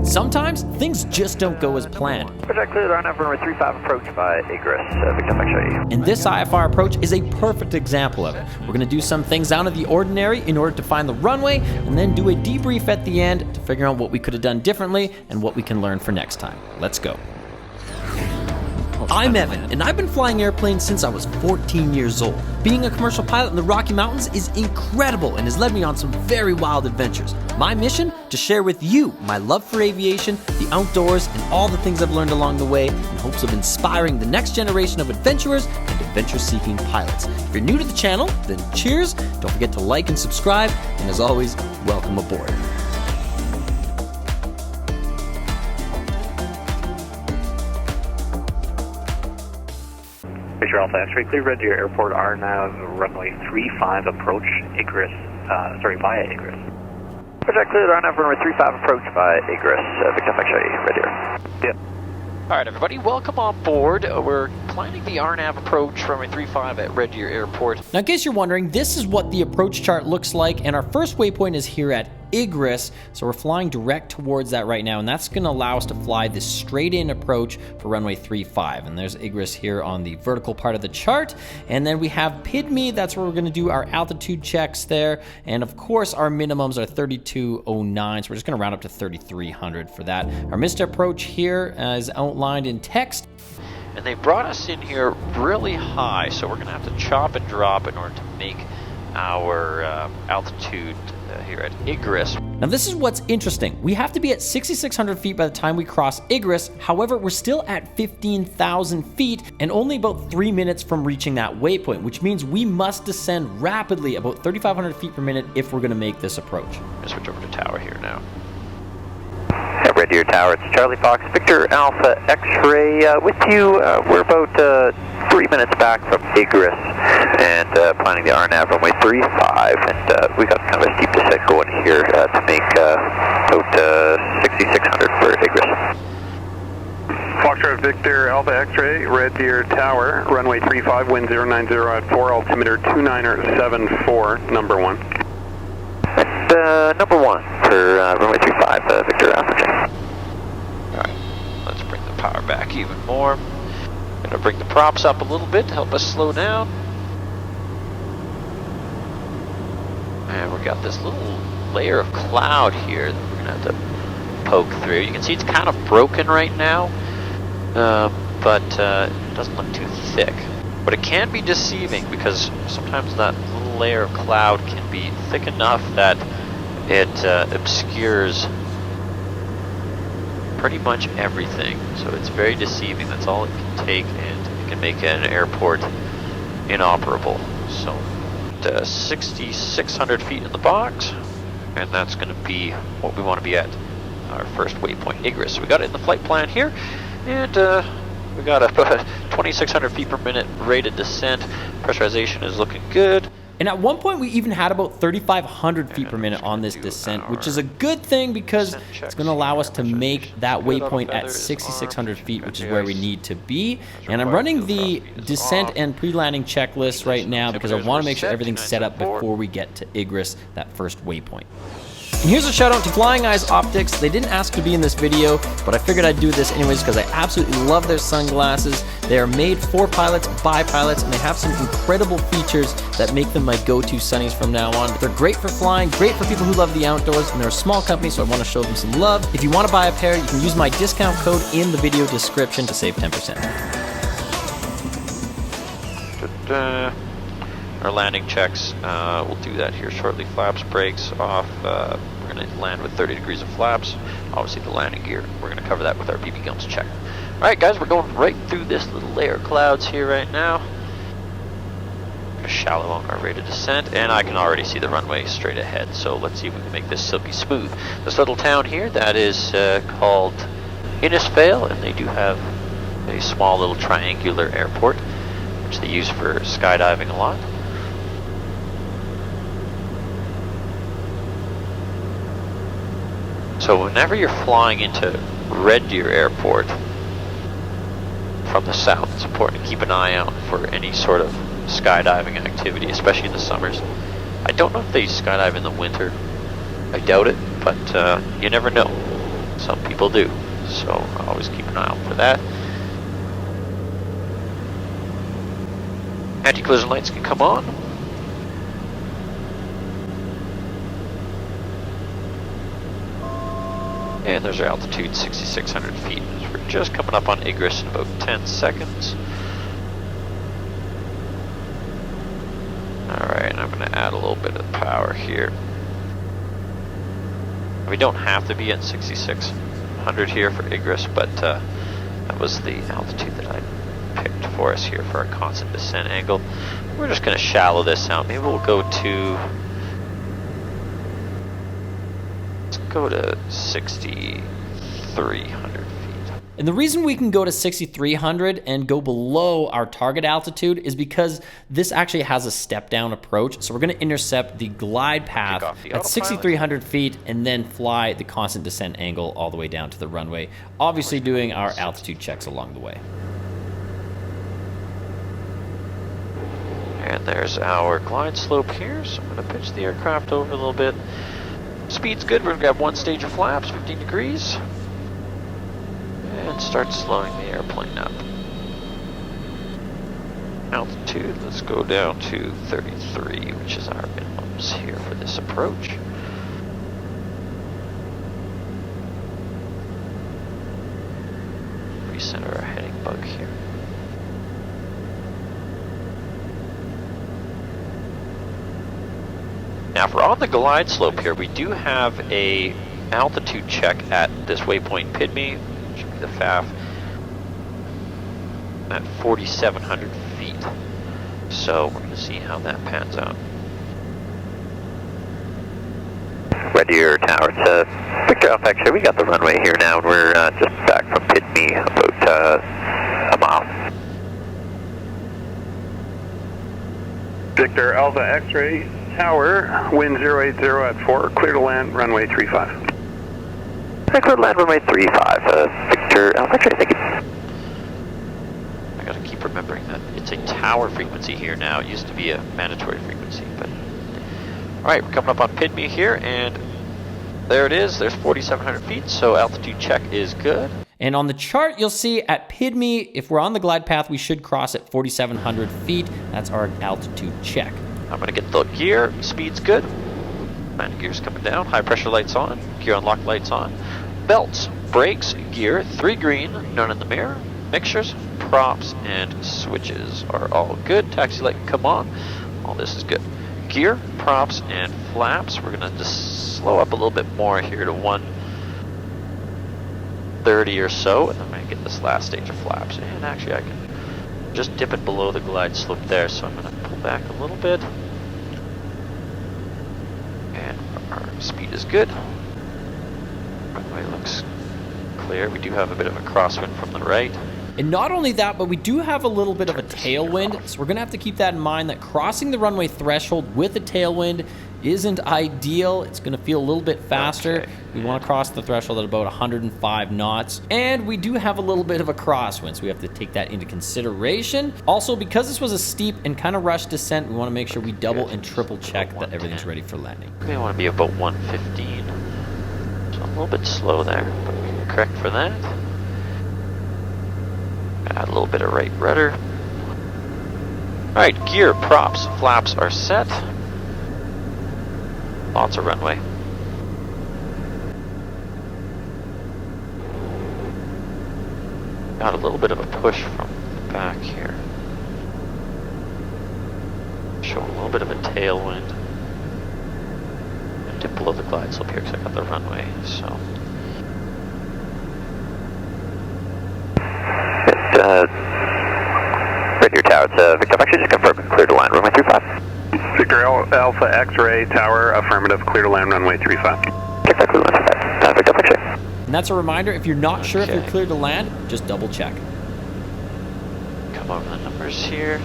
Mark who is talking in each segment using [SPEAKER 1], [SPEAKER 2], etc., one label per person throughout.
[SPEAKER 1] Sometimes things just don't go as planned.
[SPEAKER 2] Project cleared on runway 35 approach by egress, Victim X-ray.
[SPEAKER 1] And this IFR approach is a perfect example of it. We're going to do some things out of the ordinary in order to find the runway, and then do a debrief at the end to figure out what we could have done differently and what we can learn for next time. Let's go. I'm Evan, and I've been flying airplanes since I was 14 years old. Being a commercial pilot in the Rocky Mountains is incredible and has led me on some very wild adventures. My mission? To share with you my love for aviation, the outdoors, and all the things I've learned along the way in hopes of inspiring the next generation of adventurers and adventure-seeking pilots. If you're new to the channel, then cheers, don't forget to like and subscribe, and as always, welcome aboard.
[SPEAKER 2] Fisher Alpha X-ray, clear red to your airport, RNAV, runway 35 approach, egress, via egress. Project cleared RNAV, runway 35 approach by egress, Victim X-ray, red here. Yep.
[SPEAKER 3] Alright everybody, welcome on board. We're planning the RNAV approach runway 35 at Red Deer Airport.
[SPEAKER 1] Now in case you're wondering, this is what the approach chart looks like, and our first waypoint is here at egress, so we're flying direct towards that right now, and that's going to allow us to fly this straight in approach for runway 35. And there's egress here on the vertical part of the chart, and then we have PIDME, that's where we're going to do our altitude checks there, and of course our minimums are 3209, so we're just going to round up to 3300 for that. Our missed approach here is outlined in text.
[SPEAKER 3] And they brought us in here really high, so we're going to have to chop and drop in order to make our altitude here at egress.
[SPEAKER 1] Now this is what's interesting. We have to be at 6,600 feet by the time we cross egress. However, we're still at 15,000 feet and only about 3 minutes from reaching that waypoint, which means we must descend rapidly about 3,500 feet per minute if we're going to make this approach.
[SPEAKER 3] Let's switch over to tower here now.
[SPEAKER 2] At Red Deer Tower, it's Charlie Fox, Victor Alpha X-ray with you. We're about 3 minutes back from egress and planning the RNAV runway 35, and we got kind of a steep descent going here to make about 6,600 for egress.
[SPEAKER 4] Foxtrot Victor Alpha X-ray, Red Deer Tower, runway 35, wind 090 at 4, altimeter 2974, number 1.
[SPEAKER 2] Number 1 for runway 35, Victor Alpha.
[SPEAKER 3] Alright, let's bring the power back even more. Gonna bring the props up a little bit to help us slow down. And we got this little layer of cloud here that we're gonna have to poke through. You can see it's kind of broken right now, but it doesn't look too thick. But it can be deceiving because sometimes that little layer of cloud can be thick enough that it obscures pretty much everything. So it's very deceiving. That's all it can take, and it can make an airport inoperable. So 6,600 feet in the box, and that's going to be what we want to be at our first waypoint, egress. So we got it in the flight plan here, and we got about 2,600 feet per minute rate of descent. Pressurization is looking good.
[SPEAKER 1] And at one point we even had about 3,500 feet per minute on this descent, which is a good thing because it's going to allow us to make that waypoint at 6,600 feet, which is where we need to be. And I'm running the descent and pre-landing checklist right now because I want to make sure everything's set up before we get to egress, that first waypoint. And here's a shout out to Flying Eyes Optics. They didn't ask to be in this video, but I figured I'd do this anyways because I absolutely love their sunglasses. They are made for pilots, by pilots, and they have some incredible features that make them my go-to sunnies from now on. They're great for flying, great for people who love the outdoors, and they're a small company, so I want to show them some love. If you want to buy a pair, you can use my discount code in the video description to save 10%.
[SPEAKER 3] Our landing checks, we'll do that here shortly. Flaps, brakes off. We're going to land with 30 degrees of flaps. Obviously the landing gear, we're going to cover that with our BB guns check. Alright guys, we're going right through this little layer of clouds here right now. Shallow on our rate of descent, and I can already see the runway straight ahead, so let's see if we can make this silky smooth. This little town here, that is called Innisfail, and they do have a small little triangular airport, which they use for skydiving a lot. So whenever you're flying into Red Deer Airport from the south, it's important to keep an eye out for any sort of skydiving activity, especially in the summers. I don't know if they skydive in the winter. I doubt it, but you never know. Some people do, so always keep an eye out for that. Anti-collision lights can come on. And there's our altitude, 6,600 feet. We're just coming up on Igris in about 10 seconds. Alright, I'm going to add a little bit of power here. We don't have to be at 6,600 here for Igris, but that was the altitude that I picked for us here for our constant descent angle. We're just going to shallow this out. Maybe we'll go to... go to 6,300 feet.
[SPEAKER 1] And the reason we can go to 6,300 and go below our target altitude is because this actually has a step down approach. So we're going to intercept the glide path at 6,300 feet and then fly the constant descent angle all the way down to the runway, obviously doing our altitude checks along the way.
[SPEAKER 3] And there's our glide slope here, so I'm going to pitch the aircraft over a little bit. Speed's good. We're going to grab one stage of flaps, 15 degrees, and start slowing the airplane up. Altitude, let's go down to 33, which is our minimums here for this approach. Recenter our heading bug here. Now, if we're on the glide slope here, we do have a altitude check at this waypoint PIDME, which should be the FAF, at 4,700 feet. So we're going to see how that pans out.
[SPEAKER 2] Red Deer Tower, it's Victor Alpha X-ray. We got the runway here now, and we're just back from PIDME, about a mile.
[SPEAKER 4] Victor Alpha X-ray Tower, wind 080 at 4, clear to land, runway 35.
[SPEAKER 2] Clear to land, runway 35, Victor Alpha X-ray, thank you.
[SPEAKER 3] I gotta keep remembering that it's a tower frequency here now. It used to be a mandatory frequency, but... Alright, we're coming up on PIDME here, and there it is. There's 4,700 feet, so altitude check is good.
[SPEAKER 1] And on the chart, you'll see at PIDME, if we're on the glide path, we should cross at 4,700 feet. That's our altitude check.
[SPEAKER 3] I'm going to get the gear. Speed's good. Landing gear's coming down. High pressure lights on. Gear unlock lights on. Belts, brakes, gear, 3 green, none in the mirror. Mixtures, props, and switches are all good. Taxi light can come on. All this is good. Gear, props, and flaps. We're going to just slow up a little bit more here to 130 or so, and I'm going to get this last stage of flaps. And actually, I can just dip it below the glide slope there, so I'm going to pull back a little bit. And our speed is good. Runway looks clear. We do have a bit of a crosswind from the right.
[SPEAKER 1] And not only that, but we do have a little bit of a tailwind, so we're going to have to keep that in mind, that crossing the runway threshold with a tailwind isn't ideal. It's going to feel a little bit faster.
[SPEAKER 3] Okay.
[SPEAKER 1] We want to cross the threshold at about 105 knots. And we do have a little bit of a crosswind, so we have to take that into consideration. Also, because this was a steep and kind of rushed descent, we want to make sure we double and triple check that everything's ready for landing.
[SPEAKER 3] We want to be about 115. So a little bit slow there, but we can correct for that. Add a little bit of right rudder. Alright, gear, props, flaps are set. Lots of runway. Got a little bit of a push from the back here. Showing a little bit of a tailwind. I dip below the glide slope here because I got the runway, so.
[SPEAKER 2] Red Deer Tower, it's Victor, actually just confirmed, clear to land, runway 35.
[SPEAKER 4] Victor Alpha X-ray Tower, affirmative, clear to land, runway 35.
[SPEAKER 2] Check that, clear to land, Victor Alpha X-ray.
[SPEAKER 1] And that's a reminder, if you're not sure if you're cleared to land, just double check.
[SPEAKER 3] Come over the numbers here.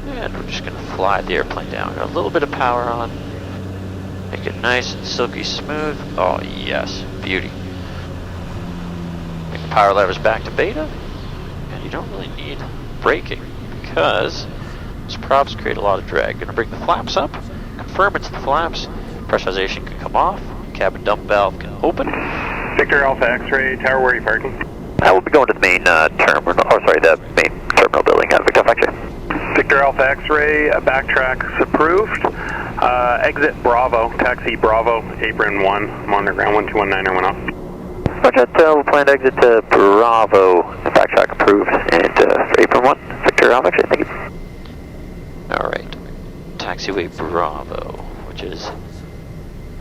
[SPEAKER 3] And we're just going to fly the airplane down. Got a little bit of power on. Make it nice and silky smooth. Oh yes, beauty. Make the power levers back to beta. And you don't really need braking because those props create a lot of drag. Going to bring the flaps up. Confirm it's the flaps. Pressurization can come off. cabin dump valve can open.
[SPEAKER 4] Victor Alpha X-ray Tower, where are you parking?
[SPEAKER 2] I will be going to the main terminal, the main terminal building. Victor Alpha X-ray.
[SPEAKER 4] Victor Alpha X-ray, backtracks approved. Exit Bravo, taxi Bravo, apron 1. I'm on the ground, 1219 went off.
[SPEAKER 2] Roger that, we'll plan to exit to Bravo, backtrack approved, and for apron 1, Victor Alpha X-ray, thank you.
[SPEAKER 3] Alright, taxiway Bravo, which is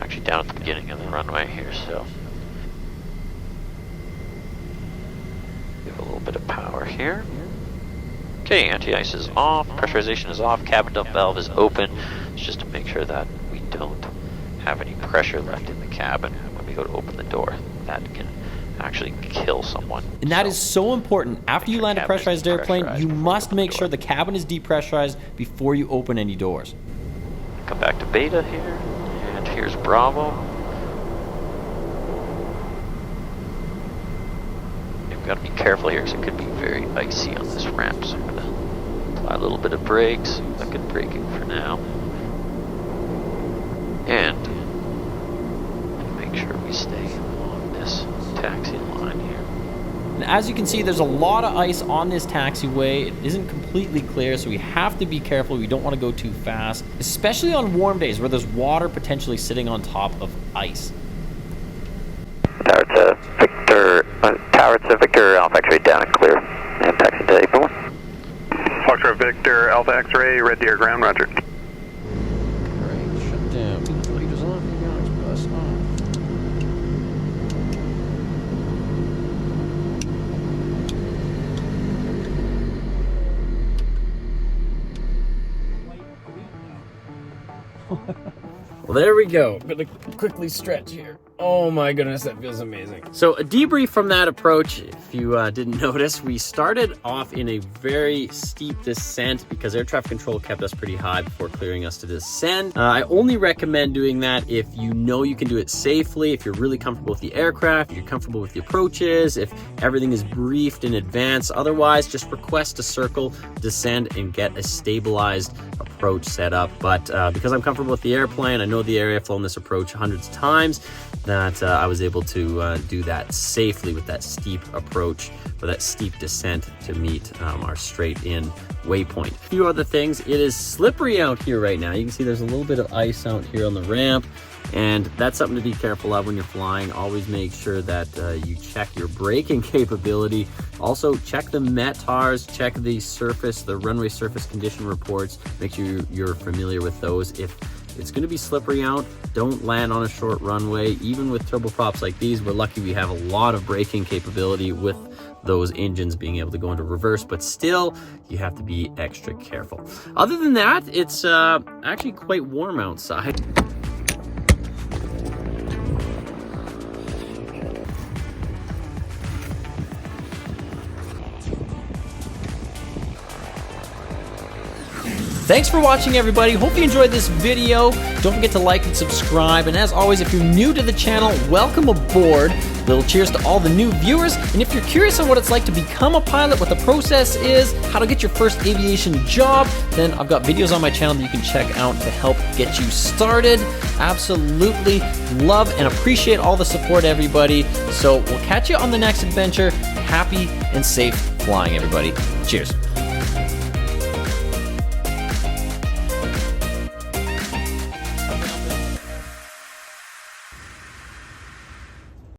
[SPEAKER 3] actually down at the beginning of the runway here, so give a little bit of power here. Okay, anti-ice is off, pressurization is off, cabin dump valve is open. It's just to make sure that we don't have any pressure left in the cabin when we go to open the door. That can actually kill someone.
[SPEAKER 1] And that is so important. After you land a pressurized airplane, you must make sure the cabin is depressurized before you open any doors.
[SPEAKER 3] Come back to Beta here, and here's Bravo. You've got to be careful here because it could be very icy on this ramp, so I'm going to apply a little bit of brakes. Look at braking for now. And make sure we stay on this taxi line here.
[SPEAKER 1] And as you can see, there's a lot of ice on this taxiway. It isn't completely clear, so we have to be careful. We don't want to go too fast, especially on warm days where there's water potentially sitting on top of ice.
[SPEAKER 2] Tower to Victor Alpha X-ray down and clear, and taxi to apron 1.
[SPEAKER 4] Foxtrot Victor Alpha X-ray, red deer ground, roger.
[SPEAKER 1] Alright, shutdown. Leaders on, avionics bus on. Well, there we go. I'm gonna quickly stretch here. Oh my goodness, that feels amazing. So a debrief from that approach, if you didn't notice, we started off in a very steep descent because air traffic control kept us pretty high before clearing us to descend. I only recommend doing that if you know you can do it safely, if you're really comfortable with the aircraft, if you're comfortable with the approaches, if everything is briefed in advance. Otherwise, just request a circle, descend, and get a stabilized approach set up. But because I'm comfortable with the airplane, I know the area, I've flown this approach hundreds of times, that I was able to do that safely with that steep approach or that steep descent to meet our straight in waypoint. A few other things, it is slippery out here right now. You can see there's a little bit of ice out here on the ramp, and that's something to be careful of when you're flying. Always make sure that you check your braking capability. Also check the METARs, check the surface, the runway surface condition reports. Make sure you're familiar with those. If it's going to be slippery out, don't land on a short runway. Even with turboprops like these, we're lucky we have a lot of braking capability with those engines being able to go into reverse, but still, you have to be extra careful. Other than that, it's actually quite warm outside. Thanks for watching, everybody. Hope you enjoyed this video. Don't forget to like and subscribe. And as always, if you're new to the channel, welcome aboard. Little cheers to all the new viewers. And if you're curious on what it's like to become a pilot, what the process is, how to get your first aviation job, then I've got videos on my channel that you can check out to help get you started. Absolutely love and appreciate all the support, everybody. So we'll catch you on the next adventure. Happy and safe flying, everybody. Cheers.